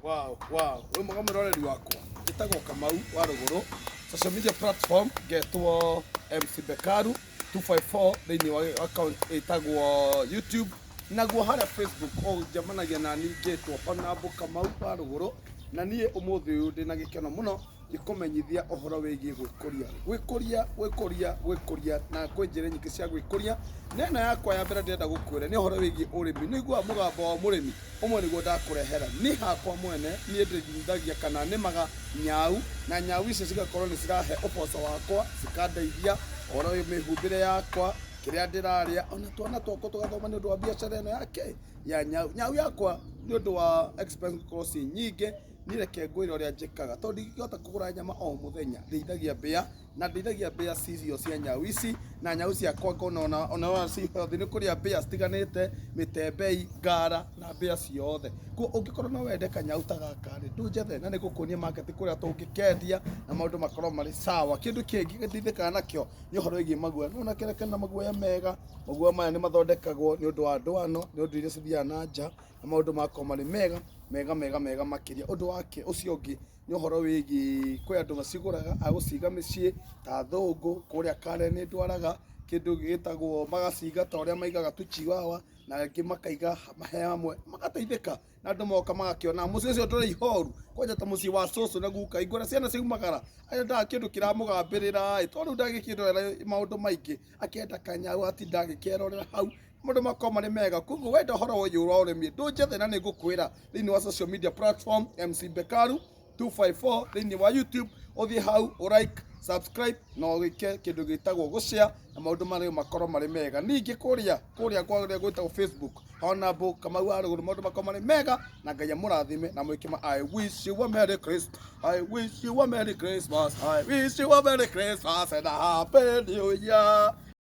Wow. Wewe mwaga muroreri wakwa. Gitagwo Kamau wa Ruguru. Social media platform getwo MC Bekaru 254 thini wa account itagwo YouTube. Naguo haria Facebook o jamanagia na ni getwo Honorable Kamau wa Ruguru. Na niĩ ũmũthĩ ũyũ ndĩ na gĩkeno mũno gĩkũmenyithia ũhoro wĩgiĩ gwĩkũria na kwĩ njĩra nyingĩ cia gwĩkũria. Neno yakwa ya mbere ndĩrenda gũkwĩra nĩ ũhoro wĩgiĩ ũrĩmi. Nĩiguaga mũgambo wa mũrĩmi ũmwe nĩguo ndakũrehera. Niĩ hakwa mwene niĩ ndĩrĩithagia kana nĩmaga nyau, na nyau icio cigakorwo nĩ cirahe ũboco wakwa, cikandeithia ũhoro wĩ mĩhumbĩre yakwa, kĩrĩa ndĩrarĩa, ona twana twakwa tũgathoma nĩ ũndũ wa biacara ĩno yake ya nyau. Nyau yakwa nĩ ũndũ wa expense gũkorwo ci nyingĩ, niĩ reke ngwĩre ũrĩa njĩkaga tondũ ndingĩhota kũgũra nyama o mũthenya. Ndĩithagia mbĩa na ndĩithagia mbĩa cicio cia nyau ici, na nyau ciakwa ngona ona ci healthy nĩ kũrĩa mbĩa citiganĩte, mĩtembei, ngara na mbĩa ciothe. Koguo ũngĩkorwo no wende kanyau ta gaka rĩ, ndũnjethere na nĩngũkuonia market kũrĩa tũngĩkendia na maũndũ makorwo marĩ sawa. Kĩndũ kĩngĩ gĩteithĩkaga nakĩo nĩ ũhoro wĩgiĩ maguoya. Nĩwona kĩrĩa na maguoya mega, maguoya maya nĩ mathondekagwo nĩ ũndũ wa ndwano, nĩ ũndũ iria cithiaga na nja na maũndũ makorwo marĩ mega makĩria. Ũndũ wake ũcio ũngĩ nĩ ũhoro wĩgiĩ kwĩ andũ macigũraga agũciga mĩciĩ ta thũngũ kũrĩa Karen nĩ ndwaraga kĩndũ gĩtagwo magaciga ta ũrĩa maigaga tuchiwawa na angĩ makaiga hamwe magateithĩka na andũ moka magakĩona mũciĩ ũcio ndũrĩ ihoru. Kwanja ta mũciĩ wa cũcũ na guka igũra ciana ciumagara endaga kĩndũ kĩramũgambĩrĩra tondũ ndagĩkĩrorera maũndũ maingĩ akĩenda kanyau ati ndagĩkerorera hau maũndũ makorwo marĩ mega. Koguo wenda ũhoro ũyũ wa ũrĩmi ndũnjethere na nĩngũkwĩra thĩinĩ wa social media platform MC Bekaru 254 thĩinĩ wa YouTube. Ũthiĩ hau ũlike, subscribe na ũgĩke kĩndũ gĩtagwo gũshare na maũndũ marĩa makorwo marĩ mega. Ningĩ kũrĩa gwĩtagwo Facebook Honorable Kamau wa Ruguru maũndũ makorwo marĩ mega na Ngai amũrathime na mwĩkĩma. I wish you a Merry Christmas. I wish you a Merry Christmas. I wish you a Merry Christmas and a Happy New Year.